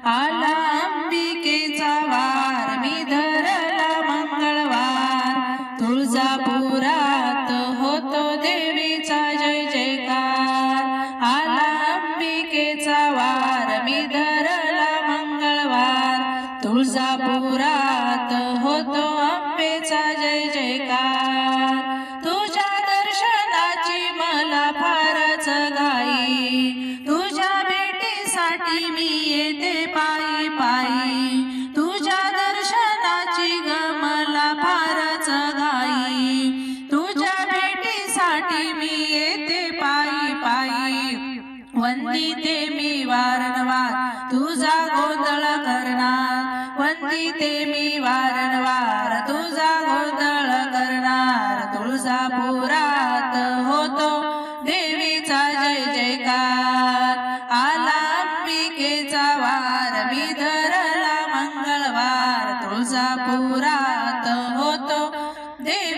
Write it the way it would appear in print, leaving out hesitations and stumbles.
आला अंबिकेचा वार मी धरला मंगळवार तुळजापुरात होतो देवीचा जय जयकार आला अंबिकेचा वार मी धरला मंगळवार तुळजापुरात होतो अंबेचा जय जयकार तुझ्या दर्शनाची मला फारच घाई तुझ्या भेटीसाठी मी येते पायी पायी तुझ्या दर्शनाची ग मला फारच घाई तुझ्या भेटीसाठी मी येते पायी पायी वंदिते मी वारंवार तुझा गोंधळ करणार वंदिते मी वारंवार तुझा गोंधळ करणार तुळजापुरात होतो देवीचा जय जयकार आला अंबिकेचा वार मी धरला मंगळवार तुळजापुरात होतो देवी